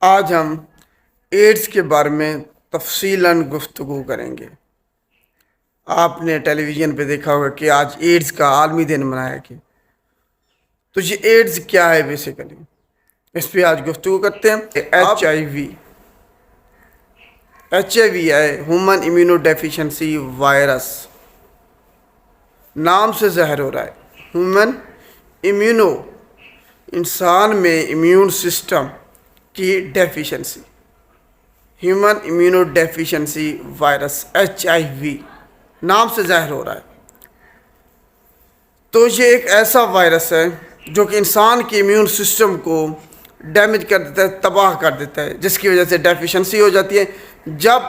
آج ہم ایڈز کے بارے میں تفصیلاً گفتگو کریں گے۔ آپ نے ٹیلی ویژن پہ دیکھا ہوگا کہ آج ایڈز کا عالمی دن منایا گیا۔ تو یہ ایڈز کیا ہے بیسیکلی، اس پہ آج گفتگو کرتے ہیں۔ ایچ آئی وی ہے ہیومن امیونو ڈیفیشنسی وائرس، نام سے ظاہر ہو رہا ہے ہیومن امیونو، انسان میں امیون سسٹم کی deficiency, human immunodeficiency virus H I V نام سے ظاہر ہو رہا ہے۔ تو یہ ایک ایسا وائرس ہے جو کہ انسان کے امیون سسٹم کو ڈیمیج کر دیتا ہے، تباہ کر دیتا ہے، جس کی وجہ سے ڈیفیشنسی ہو جاتی ہے۔ جب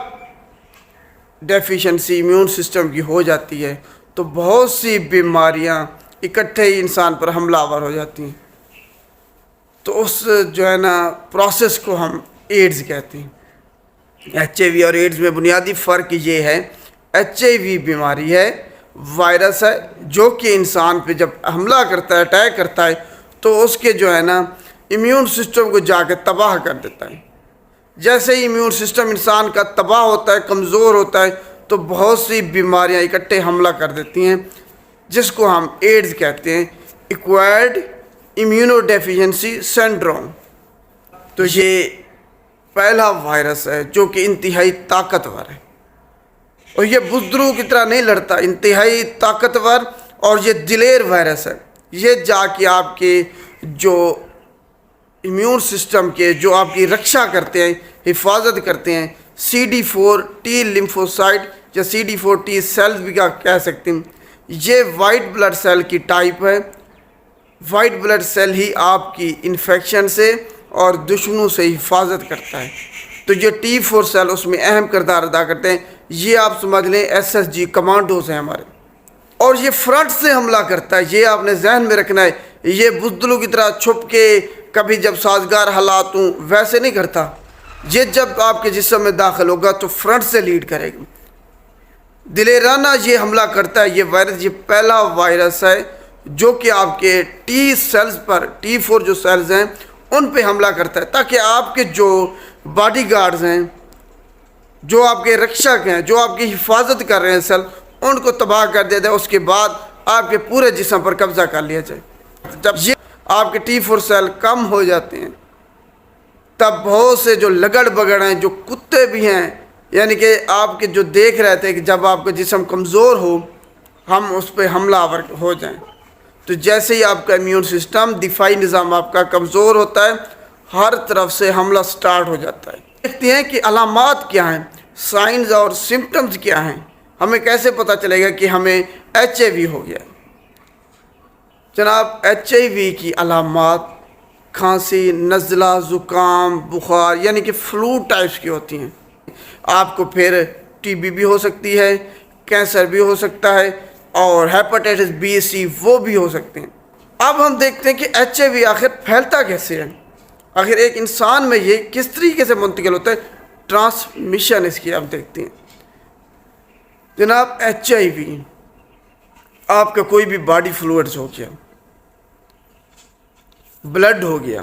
ڈیفیشنسی امیون سسٹم کی ہو جاتی ہے تو بہت سی بیماریاں اکٹھے ہی انسان پر حملہ آور ہو جاتی ہیں۔ تو اس جو ہے نا پروسیس کو ہم ایڈز کہتے ہیں۔ ایچ آئی وی اور ایڈز میں بنیادی فرق یہ ہے، ایچ آئی وی بیماری ہے، وائرس ہے جو کہ انسان پہ جب حملہ کرتا ہے، اٹیک کرتا ہے، تو اس کے جو ہے نا امیون سسٹم کو جا کے تباہ کر دیتا ہے۔ جیسے ہی امیون سسٹم انسان کا تباہ ہوتا ہے، کمزور ہوتا ہے، تو بہت سی بیماریاں اکٹھے حملہ کر دیتی ہیں، جس کو ہم ایڈز کہتے ہیں، ایکوائرڈ امیونو ڈیفیشنسی سنڈروم۔ تو یہ پہلا وائرس ہے جو کہ انتہائی طاقتور ہے، اور یہ بزدلوں کی طرح نہیں لڑتا، انتہائی طاقتور، اور یہ دلیر وائرس ہے۔ یہ جا کے آپ کے جو امیون سسٹم کے جو آپ کی رکشا کرتے ہیں، حفاظت کرتے ہیں، CD4 T لیمفوسائٹ یا CD4 T سیلز بھی کہہ سکتے ہیں، یہ وائٹ بلڈ سیل کی ٹائپ ہے۔ وائٹ بلڈ سیل ہی آپ کی انفیکشن سے اور دشمنوں سے حفاظت کرتا ہے۔ تو یہ T4 سیل اس میں اہم کردار ادا کرتے ہیں۔ یہ آپ سمجھ لیں SSG کمانڈوز ہیں ہمارے، اور یہ فرنٹ سے حملہ کرتا ہے۔ یہ آپ نے ذہن میں رکھنا ہے، یہ بزدلوں کی طرح چھپ کے کبھی جب سازگار حالات ہوں ویسے نہیں کرتا۔ یہ جب آپ کے جسم میں داخل ہوگا تو فرنٹ سے لیڈ کرے گا، دلیرانہ یہ حملہ کرتا ہے۔ یہ وائرس، یہ پہلا وائرس ہے جو کہ آپ کے ٹی سیلز پر، T4 جو سیلز ہیں ان پہ حملہ کرتا ہے، تاکہ آپ کے جو باڈی گارڈز ہیں، جو آپ کے رکشک ہیں، جو آپ کی حفاظت کر رہے ہیں سیل، ان کو تباہ کر دیا جائے۔ اس کے بعد آپ کے پورے جسم پر قبضہ کر لیا جائے۔ جب یہ آپ کے T4 سیل کم ہو جاتے ہیں، تب بہت سے جو لگڑ بگڑ ہیں، جو کتے بھی ہیں، یعنی کہ آپ کے جو دیکھ رہے تھے کہ جب آپ کا جسم کمزور ہو ہم اس پہ حملہ آور ہو جائیں، تو جیسے ہی آپ کا امیون سسٹم، دفاعی نظام آپ کا کمزور ہوتا ہے، ہر طرف سے حملہ سٹارٹ ہو جاتا ہے۔ دیکھتے ہیں کہ علامات کیا ہیں، سائنز اور سمپٹمز کیا ہیں، ہمیں کیسے پتہ چلے گا کہ ہمیں ایچ آئی وی ہو گیا۔ جناب، ایچ آئی وی کی علامات کھانسی، نزلہ، زکام، بخار، یعنی کہ فلو ٹائپس کی ہوتی ہیں۔ آپ کو پھر ٹی بی بھی ہو سکتی ہے، کینسر بھی ہو سکتا ہے، اور ہیپاٹائٹس بی، سی وہ بھی ہو سکتے ہیں۔ اب ہم دیکھتے ہیں کہ ایچ آئی وی آخر پھیلتا کیسے ہے، آخر ایک انسان میں یہ کس طریقے سے منتقل ہوتا ہے، ٹرانسمیشن اس کی آپ دیکھتے ہیں۔ جناب، ایچ آئی وی آپ کا کوئی بھی باڈی فلوئڈز ہو گیا، بلڈ ہو گیا،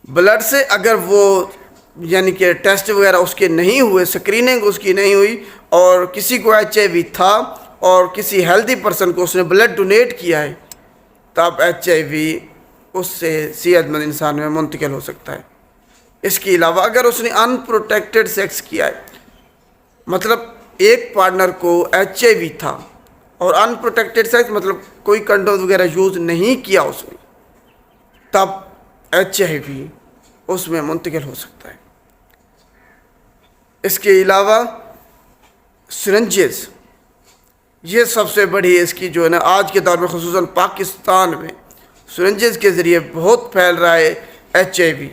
بلڈ سے اگر وہ یعنی کہ ٹیسٹ وغیرہ اس کے نہیں ہوئے، سکریننگ اس کی نہیں ہوئی، اور کسی کو ایچ آئی وی تھا اور کسی ہیلدی پرسن کو اس نے بلڈ ڈونیٹ کیا ہے، تب ایچ آئی وی اس سے صحت مند انسان میں منتقل ہو سکتا ہے۔ اس کے علاوہ اگر اس نے ان پروٹیکٹڈ سیکس کیا ہے، مطلب ایک پارٹنر کو ایچ آئی وی تھا اور ان پروٹیکٹڈ سیکس مطلب کوئی کنڈوم وغیرہ یوز نہیں کیا اس نے، تب ایچ آئی وی اس میں منتقل ہو سکتا ہے۔ اس کے علاوہ سرنجز، یہ سب سے بڑی اس کی جو ہے نا آج کے دور میں خصوصاً پاکستان میں سرنجز کے ذریعے بہت پھیل رہا ہے ایچ آئی وی۔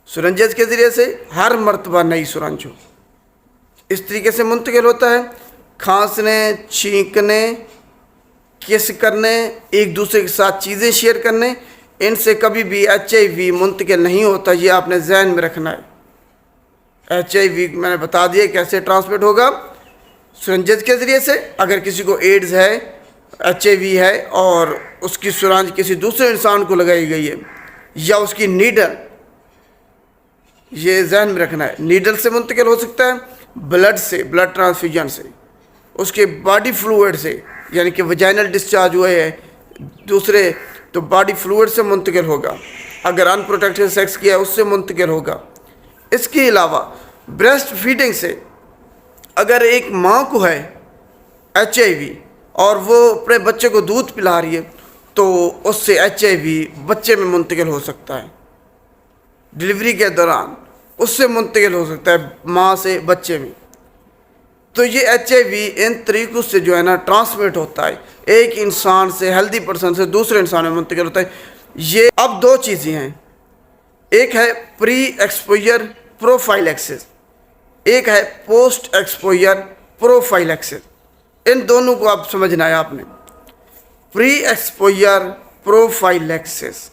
سرنجز کے ذریعے سے ہر مرتبہ نئی سرنج ہو، اس طریقے سے منتقل ہوتا ہے۔ کھانسنے، چھینکنے، کس کرنے، ایک دوسرے کے ساتھ چیزیں شیئر کرنے، ان سے کبھی بھی ایچ آئی وی منتقل نہیں ہوتا، یہ آپ نے ذہن میں رکھنا ہے۔ ایچ آئی وی میں نے بتا دیا کیسے ٹرانسمٹ ہوگا، سرنجز کے ذریعے سے۔ اگر کسی کو ایڈز ہے، ایچ آئی وی ہے، اور اس کی سرنج کسی دوسرے انسان کو لگائی گئی ہے، یا اس کی نیڈل یہ ذہن میں رکھنا ہے. نیڈل سے منتقل ہو سکتا ہے، بلڈ سے، بلڈ ٹرانسفیوژن سے، اس کے باڈی فلوئڈ سے، یعنی کہ وجائنل ڈسچارج ہوئے ہیں دوسرے تو باڈی فلوئڈ سے منتقل ہوگا. اگر ان پروٹیکٹڈ سیکس کیا ہے اس سے منتقل ہوگا. اس کے علاوہ بریسٹ فیڈنگ سے، اگر ایک ماں کو ہے HIV اور وہ اپنے بچے کو دودھ پلا رہی ہے تو اس سے HIV بچے میں منتقل ہو سکتا ہے. ڈلیوری کے دوران اس سے منتقل ہو سکتا ہے ماں سے بچے میں. تو یہ HIV ان طریقوں سے جو ہے نا ٹرانسمٹ ہوتا ہے، ایک انسان سے، ہیلدی پرسن سے دوسرے انسان میں منتقل ہوتا ہے. یہ اب دو چیزیں ہیں، ایک ہے پری ایکسپوجر پروفائلیکسس، ایک ہے پوسٹ ایکسپوجر پروفائلیکسس. ان دونوں کو آپ سمجھنا ہے. آپ نے پری ایکسپوجر پروفائلیکسس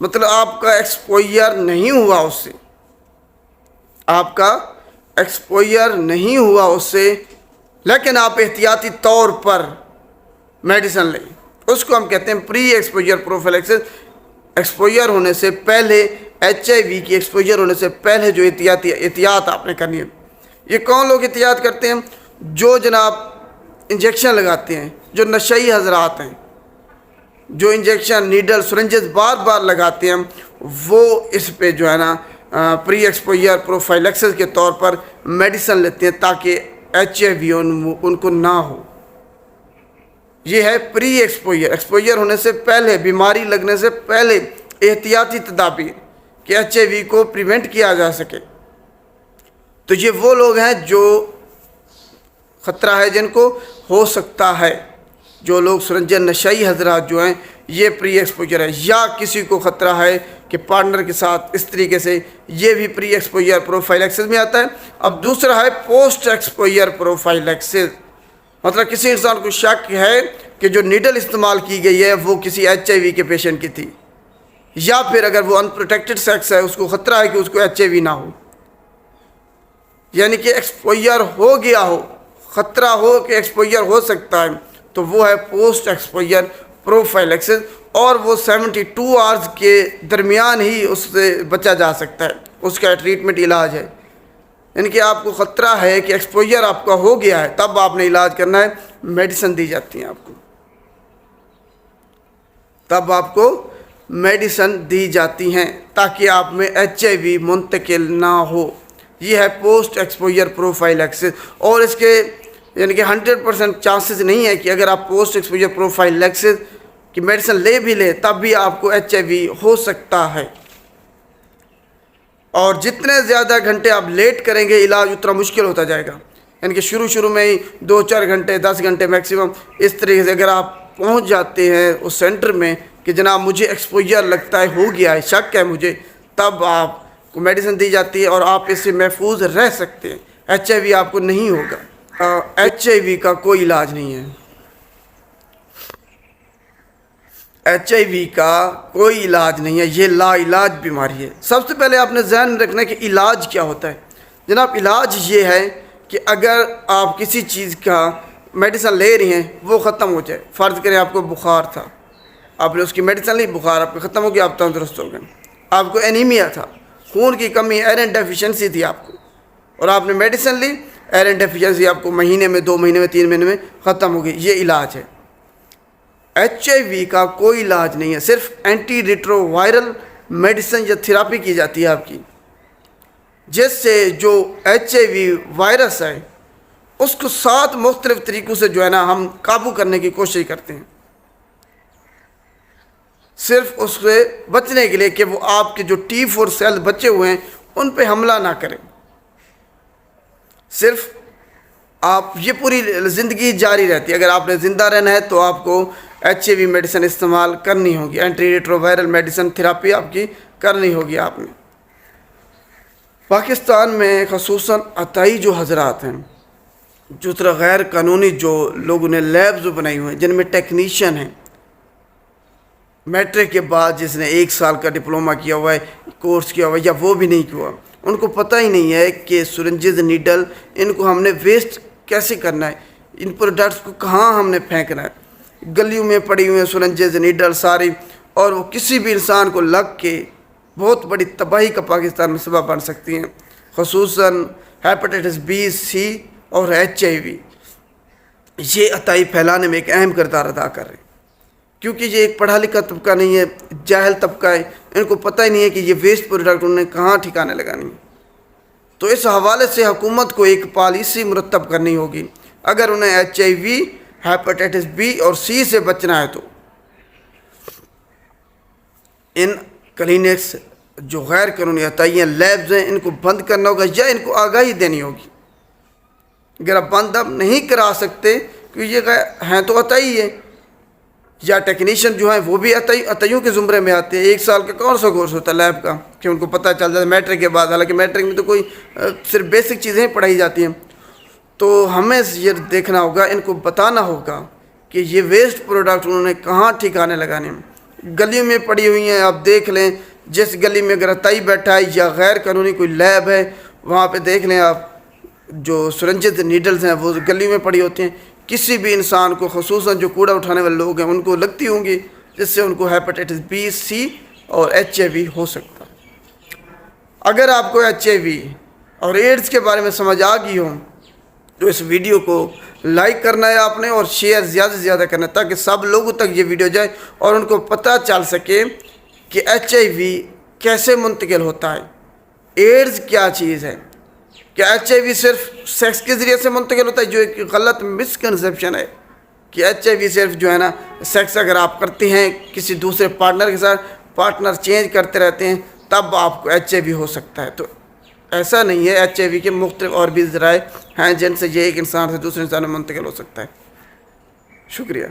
مطلب آپ کا ایکسپوجر نہیں ہوا اس سے، آپ کا ایکسپوجر نہیں ہوا اس سے، لیکن آپ احتیاطی طور پر میڈیسن لیں، اس کو ہم کہتے ہیں پری ایکسپوجر پروفائلیکسس. ایکسپوجر ہونے سے پہلے، HIV کی ایکسپوجر ہونے سے پہلے جو احتیاط آپ نے کرنی ہے. یہ کون لوگ احتیاط کرتے ہیں؟ جو جناب انجیکشن لگاتے ہیں، جو نشئی حضرات ہیں، جو انجیکشن نیڈل سرنجز بار بار لگاتے ہیں، وہ اس پہ جو ہے نا پری ایکسپوجر پروفائلیکسس کے طور پر میڈیسن لیتے ہیں تاکہ HIV ان کو نہ ہو. یہ ہے پری ایکسپوجر، ایکسپوجر ہونے سے پہلے، بیماری لگنے سے پہلے احتیاطی تدابیر کہ HIV کو پریونٹ کیا جا سکے. تو یہ وہ لوگ ہیں جو خطرہ ہے، جن کو ہو سکتا ہے. جو لوگ سرنجن نشئی حضرات جو ہیں، یہ پری ایکسپوجر ہے. یا کسی کو خطرہ ہے کہ پارٹنر کے ساتھ اس طریقے سے، یہ بھی پری ایکسپوجر پروفائلیکسس میں آتا ہے. اب دوسرا ہے پوسٹ ایکسپوجر پروفائلیکسس، مطلب کسی انسان کو شک ہے کہ جو نیڈل استعمال کی گئی ہے وہ کسی HIV کے پیشنٹ کی تھی، یا پھر اگر وہ ان پروٹیکٹڈ سیکس ہے اس کو خطرہ ہے کہ اس کو HIV نہ ہو، یعنی کہ ایکسپوجر ہو گیا ہو، خطرہ ہو کہ ایکسپوجر ہو سکتا ہے، تو وہ ہے پوسٹ ایکسپوجر پروفائلیکسس. اور وہ 72 آورز کے درمیان ہی اس سے بچا جا سکتا ہے، اس کا ٹریٹمنٹ علاج ہے. یعنی کہ آپ کو خطرہ ہے کہ ایکسپوجر آپ کا ہو گیا ہے، تب آپ نے علاج کرنا ہے. میڈیسن دی جاتی ہیں آپ کو، تب آپ کو میڈیسن دی جاتی ہیں تاکہ آپ میں HIV منتقل نہ ہو. یہ ہے پوسٹ ایکسپوجر پروفائلیکسس. اور اس کے یعنی کہ 100% چانسز نہیں ہے کہ اگر آپ پوسٹ ایکسپوجر پروفائلیکسس کی میڈیسن لے بھی لیں تب بھی آپ کو HIV ہو سکتا ہے. اور جتنے زیادہ گھنٹے آپ لیٹ کریں گے علاج اتنا مشکل ہوتا جائے گا. یعنی کہ شروع میں ہی 2-4 گھنٹے 10 گھنٹے میکسیمم اس طریقے سے اگر آپ پہنچ جاتے ہیں اس سینٹر میں کہ جناب مجھے ایکسپوجر لگتا ہے، ہو گیا ہے، شک ہے مجھے، تب آپ کو میڈیسن دی جاتی ہے اور آپ اس سے محفوظ رہ سکتے ہیں. HIV آپ کو نہیں ہوگا. HIV کا کوئی علاج نہیں ہے. HIV کا کوئی علاج نہیں ہے، یہ لا علاج بیماری ہے. سب سے پہلے آپ نے ذہن میں رکھنا ہے کہ علاج کیا ہوتا ہے. جناب علاج یہ ہے کہ اگر آپ کسی چیز کا میڈیسن لے رہی ہیں وہ ختم ہو جائے. فرض کریں آپ کو بخار تھا، آپ نے اس کی میڈیسن لی، بخار آپ کا ختم ہو گیا، آپ تندرست ہو گئے. آپ کو اینیمیا تھا، خون کی کمی، آئرن ڈیفیشنسی تھی آپ کو، اور آپ نے میڈیسن لی، آئرن ڈیفیشنسی آپ کو مہینے میں، 2 مہینے میں، 3 مہینے میں ختم ہو گئی. یہ علاج ہے. HIV کا کوئی علاج نہیں ہے، صرف اینٹی ریٹرو وائرل میڈیسن یا تھراپی کی جاتی ہے آپ کی، جس سے جو HIV وائرس ہے اس کو 7 مختلف طریقوں سے جو ہے نا ہم قابو کرنے کی کوشش کرتے ہیں، صرف اس سے بچنے کے لیے کہ وہ آپ کے جو T4 سیل بچے ہوئے ہیں ان پہ حملہ نہ کریں. صرف آپ یہ پوری زندگی جاری رہتی ہے. اگر آپ نے زندہ رہنا ہے تو آپ کو HIV میڈیسن استعمال کرنی ہوگی، anti retro viral medicine therapy آپ کی کرنی ہوگی. آپ نے پاکستان میں خصوصاً عطائی جو حضرات ہیں، جو طرح غیر قانونی جو لوگوں نے لیبز بنائی ہوئے ہیں، جن میں ٹیکنیشین ہیں، میٹرک کے بعد جس نے 1 سال کا ڈپلومہ کیا ہوا ہے، کورس کیا ہوا ہے، یا وہ بھی نہیں کیا، ان کو پتہ ہی نہیں ہے کہ سرنجز، نیڈل، ان کو ہم نے ویسٹ کیسے کرنا ہے، ان پروڈکٹس کو کہاں ہم نے پھینکنا ہے. گلیوں میں پڑی ہوئی ہیں سرنجز، نیڈل ساری، اور وہ کسی بھی انسان کو لگ کے بہت بڑی تباہی کا پاکستان میں سبب بن سکتی ہیں، خصوصاً ہیپاٹائٹس بی، سی اور HIV یہ عطائی پھیلانے میں ایک اہم کردار ادا کر رہے ہیں، کیونکہ یہ ایک پڑھا لکھا طبقہ نہیں ہے، جاہل طبقہ ہے، ان کو پتہ ہی نہیں ہے کہ یہ ویسٹ پروڈکٹ انہیں کہاں ٹھکانے لگانی ہے۔ تو اس حوالے سے حکومت کو ایک پالیسی مرتب کرنی ہوگی، اگر انہیں HIV، ہیپاٹائٹس بی اور سی سے بچنا ہے تو ان کلینکس جو غیر قانونی عطائیاں لیبز ہیں ان کو بند کرنا ہوگا یا ان کو آگاہی دینی ہوگی۔ اگر آپ بند اب نہیں کرا سکتے کیونکہ یہ ہیں تو عطائی ہے، یا ٹیکنیشین جو ہیں وہ بھی عطائیوں کے زمرے میں آتے ہیں۔ 1 سال کا کون سا کورس ہوتا ہے لیب کا کہ ان کو پتہ چل جاتا ہے میٹرک کے بعد، حالانکہ میٹرک میں تو کوئی صرف بیسک چیزیں پڑھائی جاتی ہیں۔ تو ہمیں یہ دیکھنا ہوگا، ان کو بتانا ہوگا کہ یہ ویسٹ پروڈکٹ انہوں نے کہاں ٹھکانے لگانے ہیں۔ گلیوں میں پڑی ہوئی ہیں، آپ دیکھ لیں، جس گلی میں اگر عطائی بیٹھا ہے یا غیر قانونی کوئی لیب ہے وہاں پہ دیکھ لیں آپ، جو سرنجز نیڈلز ہیں وہ گلی میں پڑی ہوتی ہیں، کسی بھی انسان کو، خصوصاً جو کوڑا اٹھانے والے لوگ ہیں ان کو لگتی ہوں گی، جس سے ان کو ہیپاٹائٹس بی، سی اور HIV ہو سکتا ہے۔ اگر آپ کو HIV اور ایڈز کے بارے میں سمجھ آ گئی ہو تو اس ویڈیو کو لائک کرنا ہے آپ نے، اور شیئر زیادہ سے زیادہ کرنا ہے تاکہ سب لوگوں تک یہ ویڈیو جائے اور ان کو پتہ چل سکے کہ HIV کیسے منتقل ہوتا ہے، ایڈز کیا چیز ہے۔ کیا HIV صرف سیکس کے ذریعے سے منتقل ہوتا ہے، جو ایک غلط مسکنسیپشن ہے کہ HIV صرف جو ہے نا سیکس اگر آپ کرتے ہیں کسی دوسرے پارٹنر کے ساتھ، پارٹنر چینج کرتے رہتے ہیں تب آپ کو HIV ہو سکتا ہے۔ تو ایسا نہیں ہے، HIV کے مختلف اور بھی ذرائع ہیں جن سے یہ ایک انسان سے دوسرے انسان میں منتقل ہو سکتا ہے۔ شکریہ۔